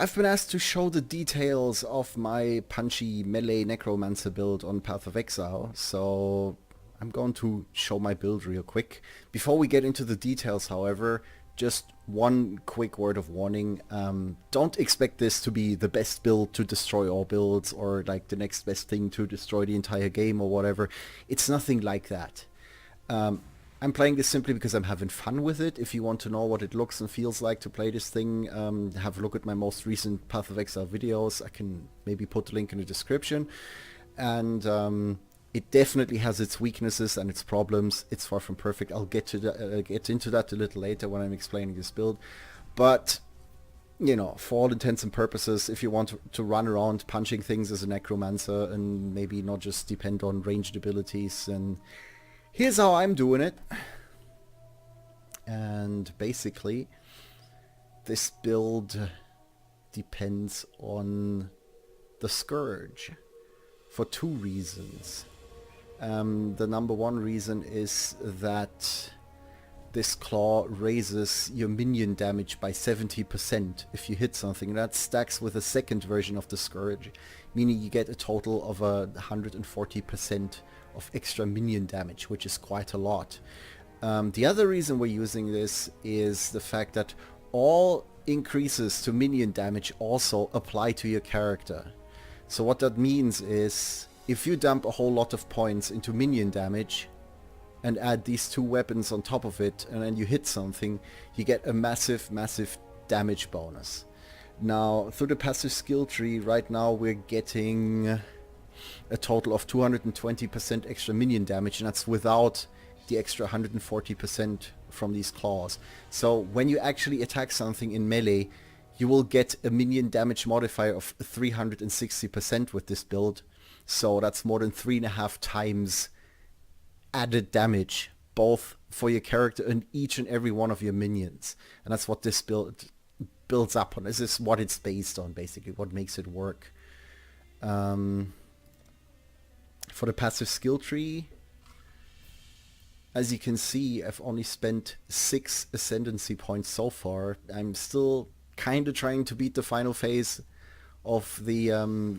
I've been asked to show the details of my punchy melee Necromancer build on Path of Exile, so I'm going to show my build real quick. Before we get into the details, however, just one quick word of warning. Don't expect this to be the best build to destroy all builds or like the next best thing to destroy the entire game or whatever. It's nothing like that. I'm playing this simply because I'm having fun with it. If you want to know what it looks and feels like to play this thing, have a look at my most recent Path of Exile videos. I can maybe put the link in the description. And it definitely has its weaknesses and its problems. It's far from perfect. I'll get into that a little later when I'm explaining this build. But you know, for all intents and purposes, if you want to run around punching things as a Necromancer and maybe not just depend on ranged abilities, and here's how I'm doing it. And basically, this build depends on the Scourge for two reasons. The number one reason is that this claw raises your minion damage by 70% if you hit something. That stacks with a second version of the Scourge, meaning you get a total of 140% of extra minion damage, which is quite a lot. The other reason we're using this is the fact that all increases to minion damage also apply to your character. So what that means is, if you dump a whole lot of points into minion damage and add these two weapons on top of it, and then you hit something, you get a massive damage bonus. Now, through the passive skill tree, right now we're getting a total of 220% extra minion damage, and that's without the extra 140% from these claws. So when you actually attack something in melee, you will get a minion damage modifier of 360% with this build. So that's more than 3.5 times added damage, both for your character and each and every one of your minions. And that's what this build builds up on. This is what it's based on, basically, what makes it work. For the passive skill tree, as you can see, I've only spent 6 ascendancy points so far. I'm still kind of trying to beat the final phase of the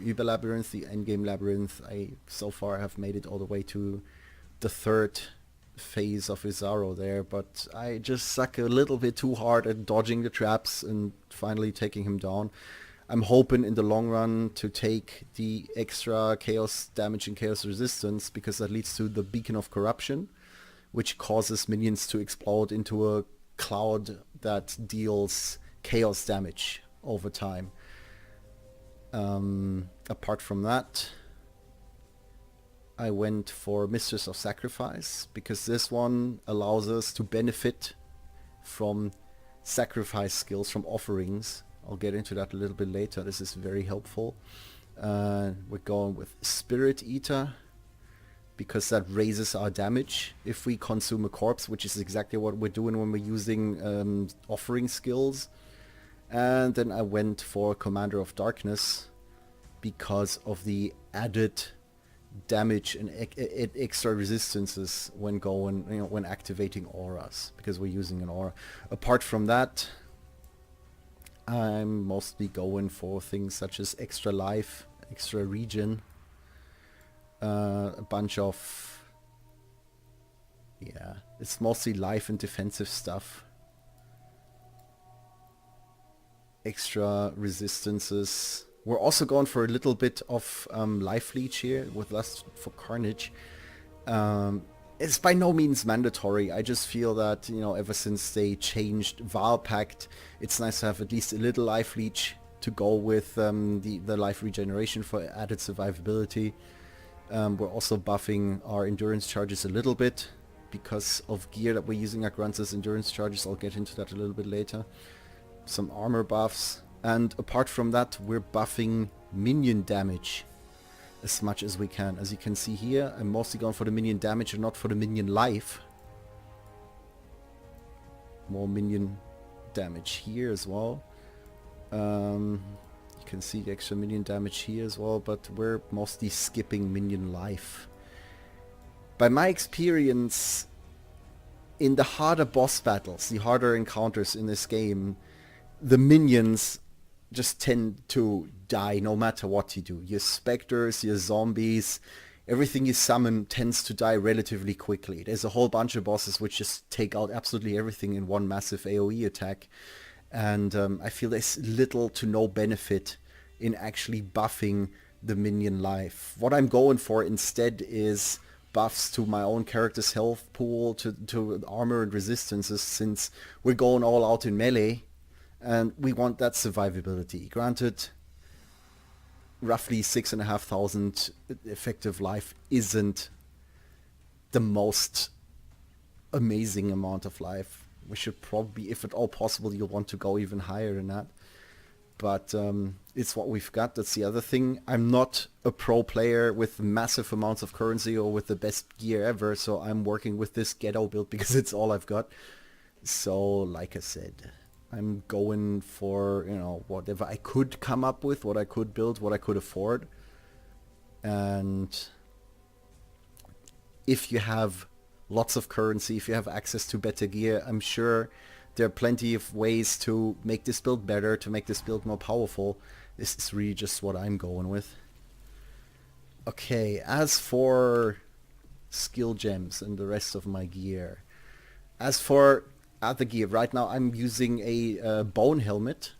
Uber Labyrinth, the endgame labyrinth. I so far have made it all the way to the 3rd phase of Izaro there, but I just suck a little bit too hard at dodging the traps and finally taking him down. I'm hoping in the long run to take the extra chaos damage and chaos resistance, because that leads to the Beacon of Corruption, which causes minions to explode into a cloud that deals chaos damage over time. Apart from that, I went for Mistress of Sacrifice, because this one allows us to benefit from sacrifice skills, from offerings. I'll get into that a little bit later. This is very helpful. We're going with Spirit Eater, because that raises our damage if we consume a corpse, which is exactly what we're doing when we're using offering skills. And then I went for Commander of Darkness because of the added damage and extra resistances when when activating auras, because we're using an aura. Apart from that, I'm mostly going for things such as extra life, extra regen, a bunch of, yeah, it's mostly life and defensive stuff. Extra resistances. We're also going for a little bit of life leech here with Lust for Carnage. It's by no means mandatory. I just feel that, you know, ever since they changed Val Pact, it's nice to have at least a little life leech to go with the life regeneration for added survivability. We're also buffing our endurance charges a little bit because of gear that we're using that grants us endurance charges. I'll get into that a little bit later. Some armor buffs, and apart from that, we're buffing minion damage as much as we can. As you can see here, I'm mostly going for the minion damage and not for the minion life. More minion damage here as well. You can see the extra minion damage here as well, but we're mostly skipping minion life. By my experience, in the harder boss battles, the harder encounters in this game, the minions just tend to die no matter what you do. Your specters, your zombies, everything you summon tends to die relatively quickly. There's a whole bunch of bosses which just take out absolutely everything in one massive AoE attack. And I feel there's little to no benefit in actually buffing the minion life. What I'm going for instead is buffs to my own character's health pool, to armor and resistances, since we're going all out in melee and we want that survivability. Granted, roughly 6,500 effective life isn't the most amazing amount of life. We should probably, if at all possible, you'll want to go even higher than that. But it's what we've got. That's the other thing. I'm not a pro player with massive amounts of currency or with the best gear ever, so I'm working with this ghetto build because it's all I've got. So, like I said, I'm going for, you know, whatever I could come up with, what I could build, what I could afford. And if you have lots of currency, if you have access to better gear, I'm sure there are plenty of ways to make this build better, to make this build more powerful. This is really just what I'm going with. Okay, as for skill gems and the rest of my gear. As for other gear, right now I'm using a bone helmet,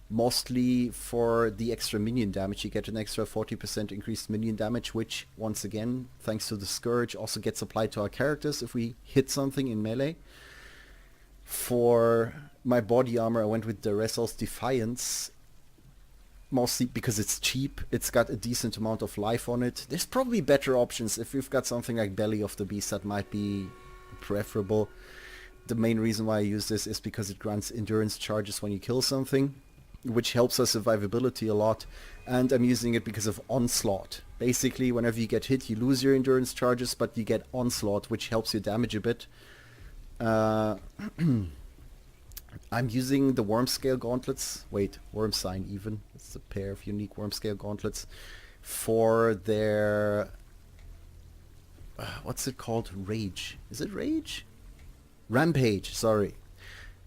mostly for the extra minion damage. You get an extra 40% increased minion damage, which, once again, thanks to the Scourge, also gets applied to our characters if we hit something in melee. For my body armor, I went with Deresol's Defiance, mostly because it's cheap. It's got a decent amount of life on it. There's probably better options. If you've got something like Belly of the Beast, that might be preferable. The main reason why I use this is because it grants endurance charges when you kill something, which helps our survivability a lot. And I'm using it because of Onslaught. Basically, whenever you get hit, you lose your endurance charges, but you get Onslaught, which helps your damage a bit. I'm using the Worm Scale Gauntlets. Wait, Worm Sign even. It's a pair of unique Worm Scale Gauntlets for their... what's it called? Rage. Is it Rage? Rampage, sorry.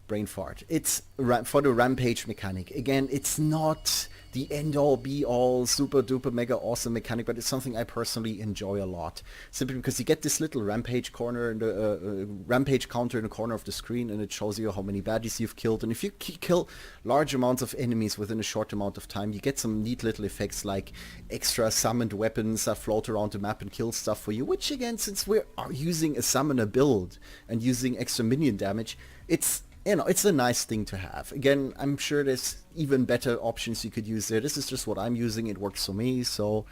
Brain fart. It's for the Rampage mechanic. Again, it's not the end-all, be-all, super-duper mega awesome mechanic, but it's something I personally enjoy a lot. Simply because you get this little Rampage corner in the Rampage counter in the corner of the screen, and it shows you how many baddies you've killed. And if you kill large amounts of enemies within a short amount of time, you get some neat little effects like extra summoned weapons that float around the map and kill stuff for you, which again, since we're using a summoner build and using extra minion damage, it's, you know, it's a nice thing to have. Again, I'm sure there's even better options you could use there. This is just what I'm using. It works for me, so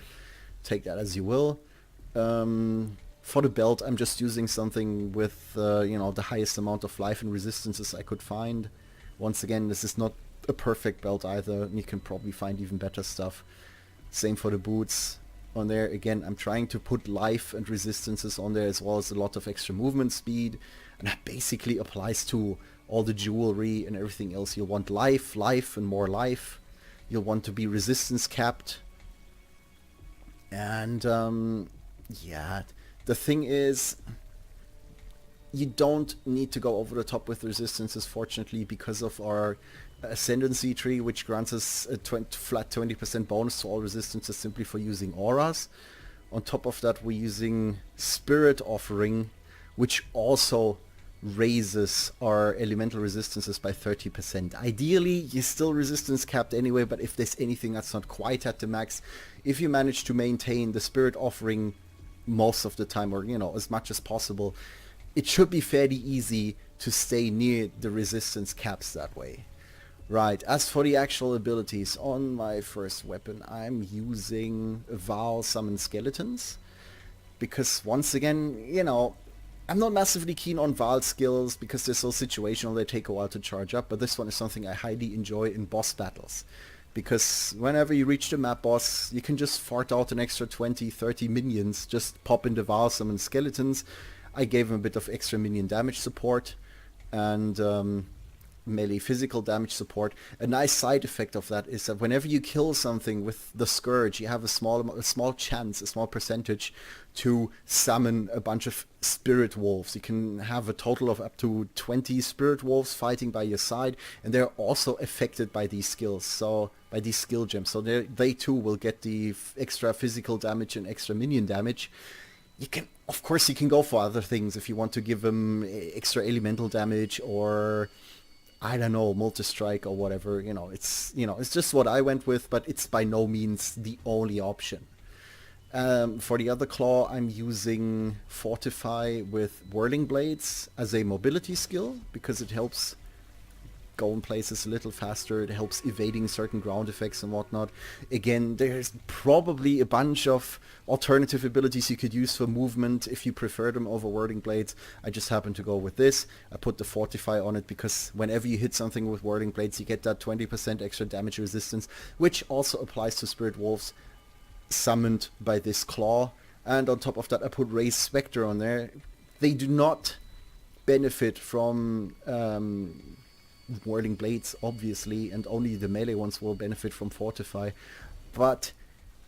take that as you will. For the belt, I'm just using something with, you know, the highest amount of life and resistances I could find. Once again, this is not a perfect belt either. You can probably find even better stuff. Same for the boots. On there, again, I'm trying to put life and resistances on there, as well as a lot of extra movement speed. And that basically applies to all the jewelry and everything else. You'll want life, life, and more life. You'll want to be resistance capped. And, yeah, the thing is, you don't need to go over the top with resistances, fortunately, because of our ascendancy tree, which grants us a flat 20% bonus to all resistances simply for using auras. On top of that, we're using Spirit Offering, which also raises our elemental resistances by 30%. Ideally, you're still resistance capped anyway, but if there's anything that's not quite at the max, if you manage to maintain the Spirit Offering most of the time, or, you know, as much as possible, it should be fairly easy to stay near the resistance caps that way. Right, as for the actual abilities, on my first weapon I'm using Val Summon Skeletons, because once again, you know, I'm not massively keen on Val skills because they're so situational, they take a while to charge up, but this one is something I highly enjoy in boss battles. Because whenever you reach the map boss, you can just fart out an extra 20-30 minions, just pop into Val Summon Skeletons. I gave him a bit of extra minion damage support, and melee physical damage support. A nice side effect of that is that whenever you kill something with the Scourge, you have a small chance, a small percentage to summon a bunch of spirit wolves. You can have a total of up to 20 spirit wolves fighting by your side, and they're also affected by these skills, so by these skill gems. So they too will get the extra physical damage and extra minion damage. You can, of course, you can go for other things if you want to give them extra elemental damage, or I don't know, multi-strike or whatever. It's just what I went with, but it's by no means the only option. For the other claw, I'm using Fortify with Whirling Blades as a mobility skill, because it helps go in places a little faster. It helps evading certain ground effects and whatnot. Again, there's probably a bunch of alternative abilities you could use for movement if you prefer them over Whirling Blades. I just happen to go with this. I put the Fortify on it because whenever you hit something with Whirling Blades, you get that 20% extra damage resistance, which also applies to Spirit Wolves summoned by this claw. And on top of that, I put Raised Spectre on there. They do not benefit from Whirling Blades, obviously, and only the melee ones will benefit from Fortify. But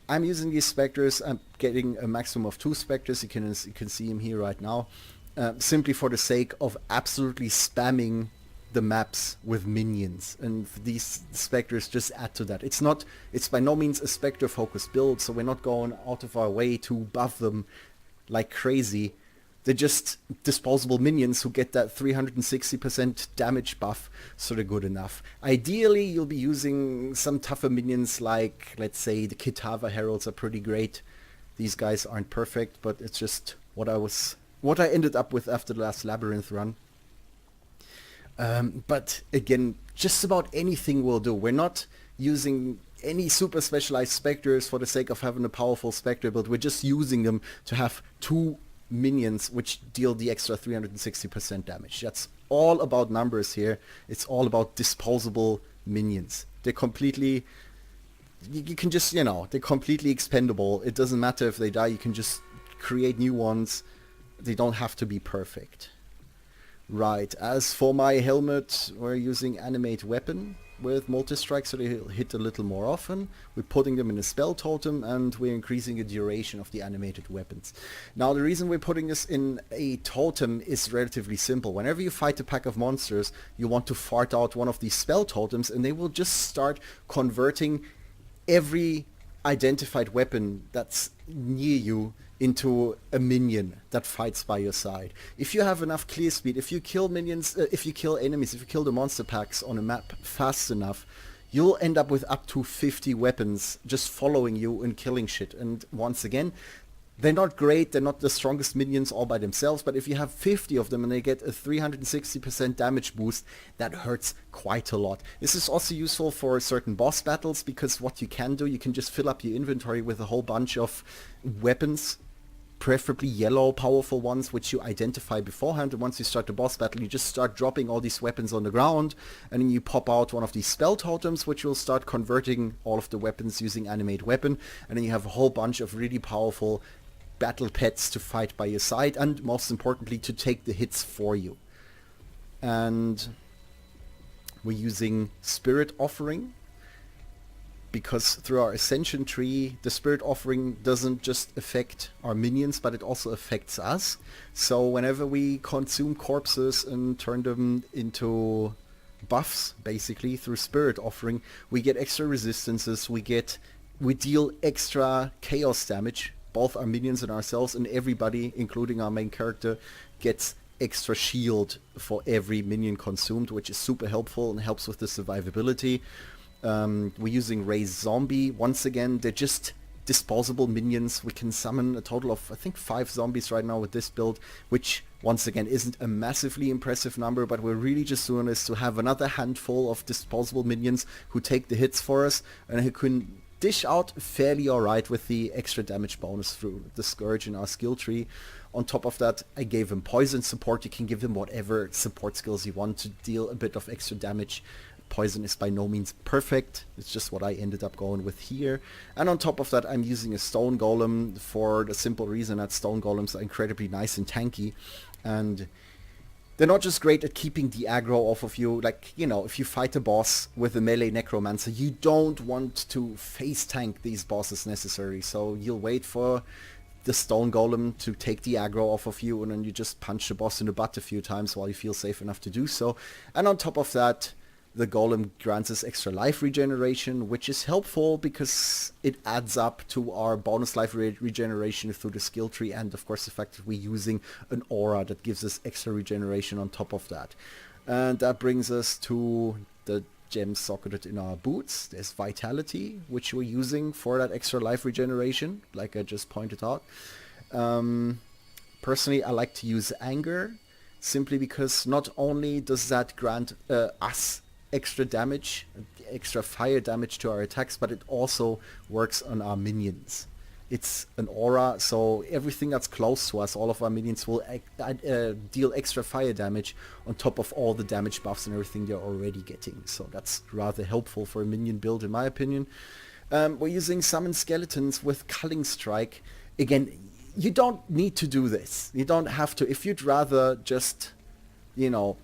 I'm using these Spectres. I'm getting a maximum of 2 Spectres. You can see him here right now. Simply for the sake of absolutely spamming the maps with minions, and these Spectres just add to that. It's by no means a Spectre focused build, so we're not going out of our way to buff them like crazy. They're just disposable minions who get that 360% damage buff, so they're good enough. Ideally, you'll be using some tougher minions like, let's say, the Kitava Heralds are pretty great. These guys aren't perfect, but it's just what I ended up with after the last Labyrinth run. But again, just about anything will do. We're not using any super specialized Spectres for the sake of having a powerful Spectre build. We're just using them to have 2 minions which deal the extra 360% damage. That's all about numbers here. It's all about disposable minions. They're completely, you can just, they're completely expendable. It doesn't matter if they die, you can just create new ones. They don't have to be perfect. Right, as for my helmet, we're using Animate Weapon with Multi-Strike, so they hit a little more often. We're putting them in a spell totem, and we're increasing the duration of the animated weapons. Now, the reason we're putting this in a totem is relatively simple. Whenever you fight a pack of monsters, you want to fart out one of these spell totems, and they will just start converting every identified weapon that's near you into a minion that fights by your side. If you have enough clear speed, if you kill minions, if you kill enemies, if you kill the monster packs on a map fast enough, you'll end up with up to 50 weapons just following you and killing shit. And once again, they're not great, they're not the strongest minions all by themselves, but if you have 50 of them and they get a 360% damage boost, that hurts quite a lot. This is also useful for certain boss battles, because what you can do, you can just fill up your inventory with a whole bunch of weapons, preferably yellow powerful ones, which you identify beforehand, and once you start the boss battle, you just start dropping all these weapons on the ground, and then you pop out one of these spell totems, which will start converting all of the weapons using Animate Weapon, and then you have a whole bunch of really powerful battle pets to fight by your side, and most importantly to take the hits for you. And we're using Spirit Offering, because through our Ascension tree, the Spirit Offering doesn't just affect our minions, but it also affects us. So whenever we consume corpses and turn them into buffs, basically, through Spirit Offering, we get extra resistances, we deal extra chaos damage. Both our minions and ourselves, and everybody, including our main character, gets extra shield for every minion consumed, which is super helpful and helps with the survivability. We're using Raise Zombie. Once again, they're just disposable minions. We can summon a total of, I think, 5 zombies right now with this build, which once again isn't a massively impressive number, but we're really just doing this to have another handful of disposable minions who take the hits for us and who can dish out fairly alright with the extra damage bonus through the Scourge in our skill tree. On top of that, I gave him poison support. You can give him whatever support skills you want to deal a bit of extra damage. Poison is by no means perfect. It's just what I ended up going with here. And on top of that, I'm using a Stone Golem for the simple reason that Stone Golems are incredibly nice and tanky. And they're not just great at keeping the aggro off of you. Like, you know, if you fight a boss with a melee Necromancer, you don't want to face tank these bosses necessarily. So you'll wait for the stone golem to take the aggro off of you, and then you just punch the boss in the butt a few times while you feel safe enough to do so. And on top of that, the golem grants us extra life regeneration, which is helpful because it adds up to our bonus life regeneration through the skill tree, and of course the fact that we're using an aura that gives us extra regeneration on top of that. And that brings us to the gems socketed in our boots. There's Vitality, which we're using for that extra life regeneration, like I just pointed out. Personally, I like to use Anger, simply because not only does that grant us extra damage, extra fire damage to our attacks, but it also works on our minions. It's an aura, so everything that's close to us, all of our minions will deal extra fire damage on top of all the damage buffs and everything they're already getting. So that's rather helpful for a minion build, in my opinion. We're using Summon Skeletons with Culling Strike. Again, you don't need to do this. You don't have to. If you'd rather just, you know,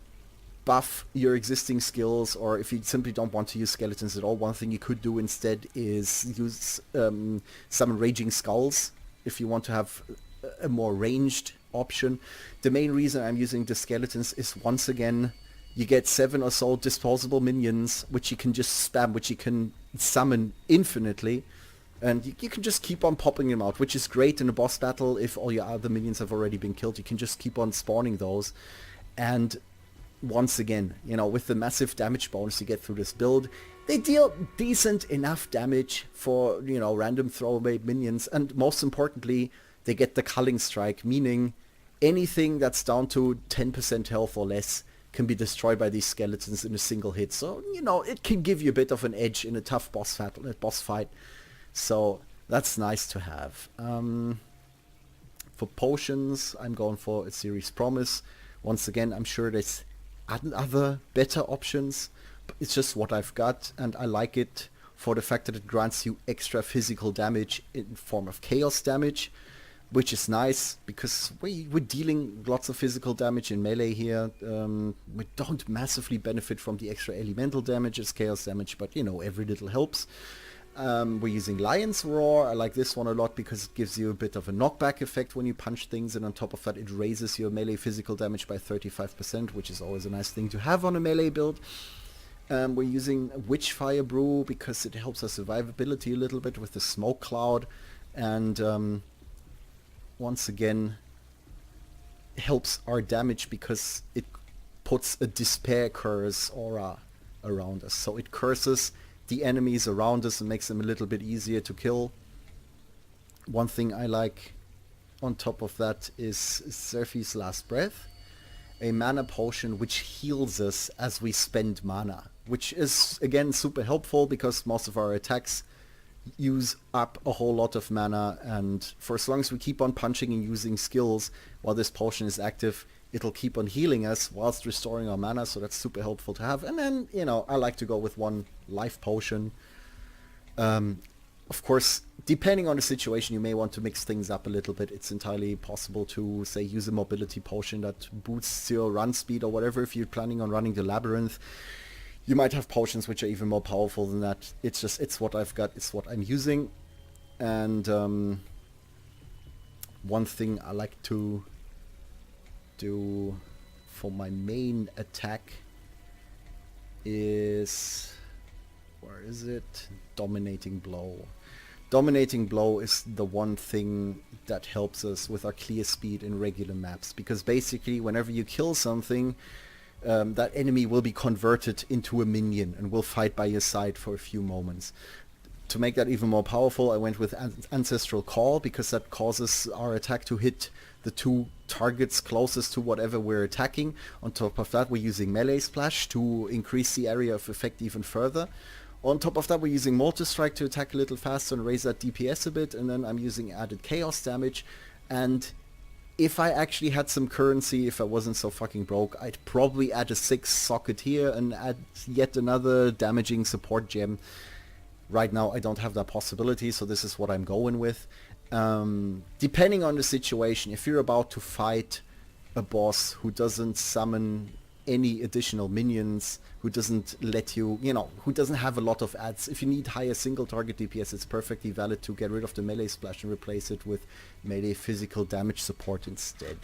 buff your existing skills, or if you simply don't want to use skeletons at all, one thing you could do instead is use Summon Raging Skulls if you want to have a more ranged option. The main reason I'm using the skeletons is, once again, you get 7 or so disposable minions, which you can just spam, which you can summon infinitely, and you can just keep on popping them out, which is great in a boss battle. If all your other minions have already been killed, you can just keep on spawning those. And once again, you know, with the massive damage bonus you get through this build, they deal decent enough damage for, you know, random throwaway minions. And most importantly, they get the Culling Strike, meaning anything that's down to 10% health or less can be destroyed by these skeletons in a single hit. So, you know, it can give you a bit of an edge in a tough boss fight. So that's nice to have. For potions, I'm going for a Series Promise. Once again, I'm sure there's other better options, but it's just what I've got, and I like it for the fact that it grants you extra physical damage in form of chaos damage, which is nice because we're dealing lots of physical damage in melee here. We don't massively benefit from the extra elemental damage as chaos damage, but, you know, every little helps. We're using Lion's Roar. I like this one a lot because it gives you a bit of a knockback effect when you punch things, and on top of that it raises your melee physical damage by 35%, which is always a nice thing to have on a melee build. We're using Witchfire Brew because it helps our survivability a little bit with the smoke cloud, and once again helps our damage because it puts a Despair Curse aura around us. So it curses the enemies around us and makes them a little bit easier to kill. One thing I like on top of that is Zerfi's Last Breath, a mana potion which heals us as we spend mana, which is again super helpful because most of our attacks use up a whole lot of mana, and for as long as we keep on punching and using skills while this potion is active, it'll keep on healing us whilst restoring our mana, so that's super helpful to have. And then, you know, I like to go with one life potion. Of course, depending on the situation, you may want to mix things up a little bit. It's entirely possible to, say, use a mobility potion that boosts your run speed or whatever. If you're planning on running the labyrinth, you might have potions which are even more powerful than that. It's what I've got, it's what I'm using. And one thing I like to do for my main attack is, where is it? Dominating Blow. Dominating Blow is the one thing that helps us with our clear speed in regular maps, because basically whenever you kill something, that enemy will be converted into a minion and will fight by your side for a few moments. To make that even more powerful, I went with Ancestral Call, because that causes our attack to hit the two targets closest to whatever we're attacking. On top of that, we're using Melee Splash to increase the area of effect even further. On top of that, we're using Multi-Strike to attack a little faster and raise that DPS a bit, and then I'm using added Chaos damage. And if I actually had some currency, if I wasn't so fucking broke, I'd probably add a 6 socket here and add yet another damaging support gem. Right now I don't have that possibility, so this is what I'm going with. Depending on the situation, if you're about to fight a boss who doesn't summon any additional minions, who doesn't let you, who doesn't have a lot of adds. If you need higher single target DPS, it's perfectly valid to get rid of the melee splash and replace it with melee physical damage support instead.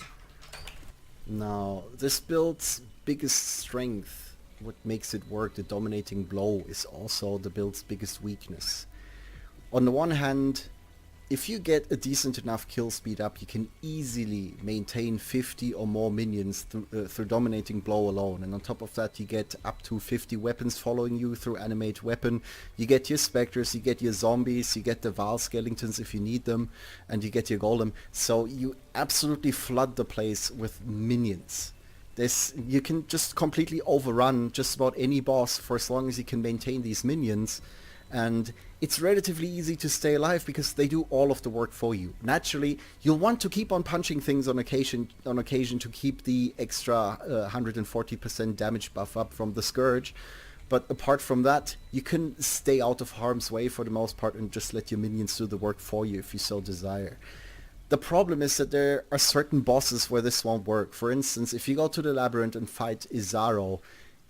Now, this build's biggest strength, what makes it work, the dominating blow, is also the build's biggest weakness. On the one hand, if you get a decent enough kill speed up, you can easily maintain 50 or more minions through dominating blow alone. And on top of that, you get up to 50 weapons following you through animate weapon. You get your specters, you get your zombies, you get the Val skeletons if you need them, and you get your golem. So you absolutely flood the place with minions. You can just completely overrun just about any boss for as long as you can maintain these minions. And it's relatively easy to stay alive because they do all of the work for you. Naturally, you'll want to keep on punching things on occasion to keep the extra 140% damage buff up from the Scourge. But apart from that, you can stay out of harm's way for the most part and just let your minions do the work for you if you so desire. The problem is that there are certain bosses where this won't work. For instance, if you go to the labyrinth and fight Exile,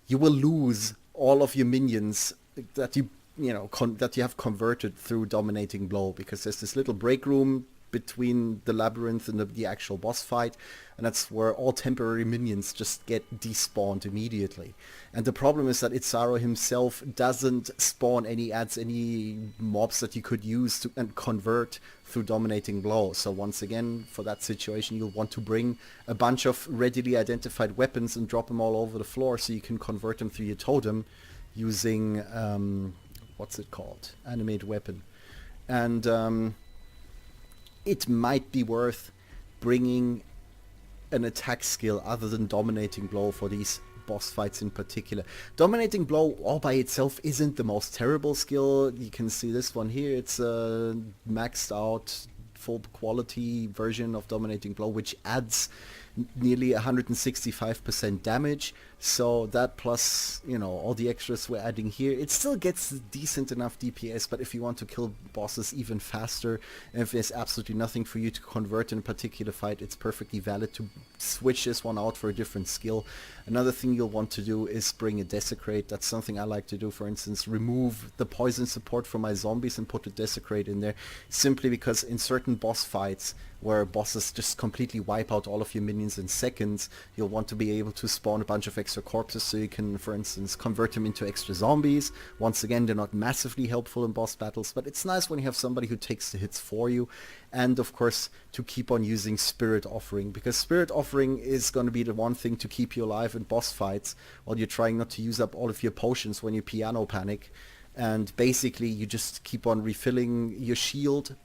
you will lose all of your minions that you have converted through dominating blow, because there's this little break room between the labyrinth and the actual boss fight, and that's where all temporary minions just get despawned immediately. And the problem is that Exile himself doesn't spawn any mobs that you could use and convert through dominating blow. So once again, for that situation, you'll want to bring a bunch of readily identified weapons and drop them all over the floor so you can convert them through your totem using what's it called? Animate weapon. And it might be worth bringing an attack skill other than dominating blow for these boss fights in particular. Dominating blow all by itself isn't the most terrible skill. You can see this one here. It's a maxed out full quality version of dominating blow, which adds nearly 165% damage. So that plus, all the extras we're adding here, it still gets decent enough DPS. But if you want to kill bosses even faster, and if there's absolutely nothing for you to convert in a particular fight, it's perfectly valid to switch this one out for a different skill. Another thing you'll want to do is bring a Desecrate. That's something I like to do. For instance, remove the poison support from my zombies and put a Desecrate in there, simply because in certain boss fights where bosses just completely wipe out all of your minions in seconds, you'll want to be able to spawn a bunch of extra corpses so you can, for instance, convert them into extra zombies. Once again, they're not massively helpful in boss battles, but it's nice when you have somebody who takes the hits for you. And of course, to keep on using Spirit Offering, because Spirit Offering is going to be the one thing to keep you alive in boss fights while you're trying not to use up all of your potions when you piano panic. And basically, you just keep on refilling your shield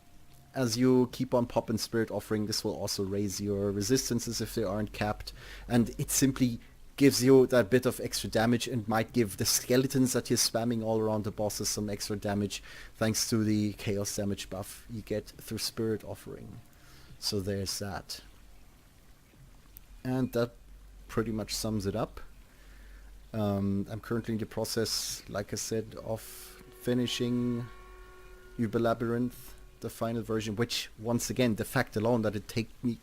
as you keep on popping Spirit Offering. This will also raise your resistances if they aren't capped, and it simply gives you that bit of extra damage and might give the skeletons that you're spamming all around the bosses some extra damage thanks to the chaos damage buff you get through Spirit Offering. So there's that. And that pretty much sums it up. I'm currently in the process, like I said, of finishing Uber Labyrinth, the final version, which once again, the fact alone that it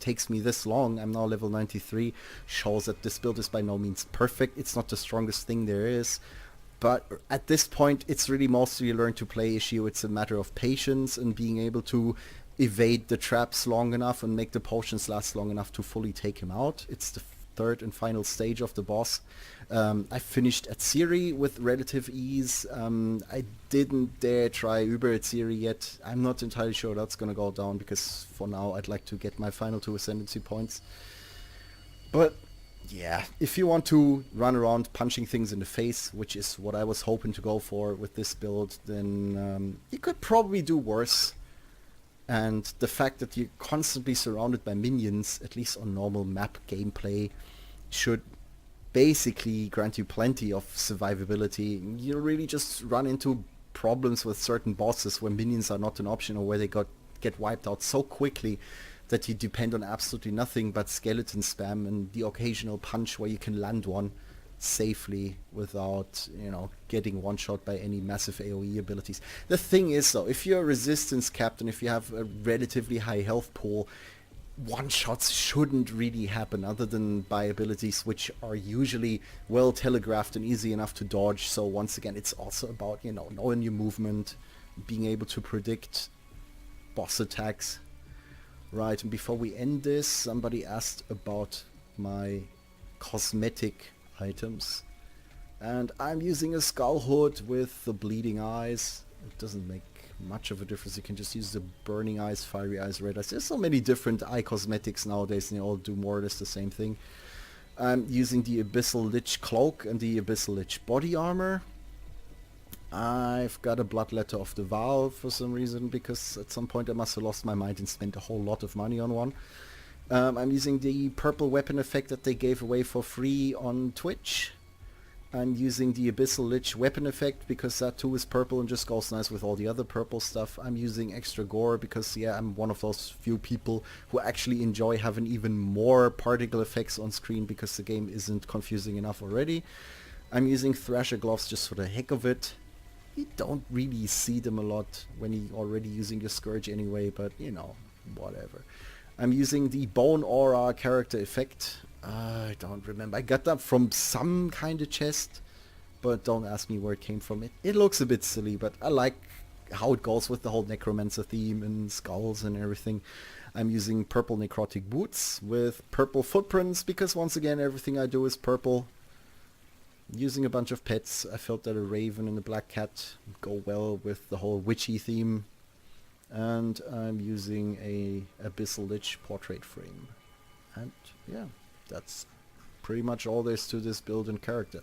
takes me this long, I'm now level 93, shows that this build is by no means perfect. It's not the strongest thing there is, but at this point it's really mostly a learn to play issue. It's a matter of patience and being able to evade the traps long enough and make the potions last long enough to fully take him out. It's the third and final stage of the boss. I finished at Ciri with relative ease. I didn't dare try Uber at Ciri yet. I'm not entirely sure that's gonna go down, because for now I'd like to get my final 2 ascendancy points. But yeah, if you want to run around punching things in the face, which is what I was hoping to go for with this build, then you could probably do worse. And the fact that you're constantly surrounded by minions, at least on normal map gameplay, should basically grant you plenty of survivability. You really just run into problems with certain bosses where minions are not an option, or where they get wiped out so quickly that you depend on absolutely nothing but skeleton spam and the occasional punch where you can land one safely without, getting one-shot by any massive AoE abilities. The thing is, though, if you're resistance capped and if you have a relatively high health pool, one-shots shouldn't really happen other than by abilities which are usually well telegraphed and easy enough to dodge. So once again, it's also about, you know, knowing your movement, being able to predict boss attacks. Right, and before we end this, somebody asked about my cosmetic items. And I'm using a skull hood with the bleeding eyes. It doesn't make much of a difference. You can just use the burning eyes, fiery eyes, red eyes. There's so many different eye cosmetics nowadays, and they all do more or less the same thing. I'm using the Abyssal Lich cloak and the Abyssal Lich body armor. I've got a bloodletter of the Vow for some reason, because at some point I must have lost my mind and spent a whole lot of money on one. I'm using the purple weapon effect that they gave away for free on Twitch. I'm using the Abyssal Lich weapon effect because that too is purple and just goes nice with all the other purple stuff. I'm using extra gore because, yeah, I'm one of those few people who actually enjoy having even more particle effects on screen because the game isn't confusing enough already. I'm using Thrasher gloves just for the heck of it. You don't really see them a lot when you're already using your Scourge anyway, but, you know, whatever. I'm using the Bone Aura character effect. I don't remember. I got that from some kind of chest, but don't ask me where it came from. It looks a bit silly, but I like how it goes with the whole Necromancer theme and skulls and everything. I'm using purple necrotic boots with purple footprints because once again everything I do is purple. Using a bunch of pets. I felt that a raven and a black cat go well with the whole witchy theme. And I'm using a Abyssal Lich portrait frame. And yeah, that's pretty much all there is to this build and character.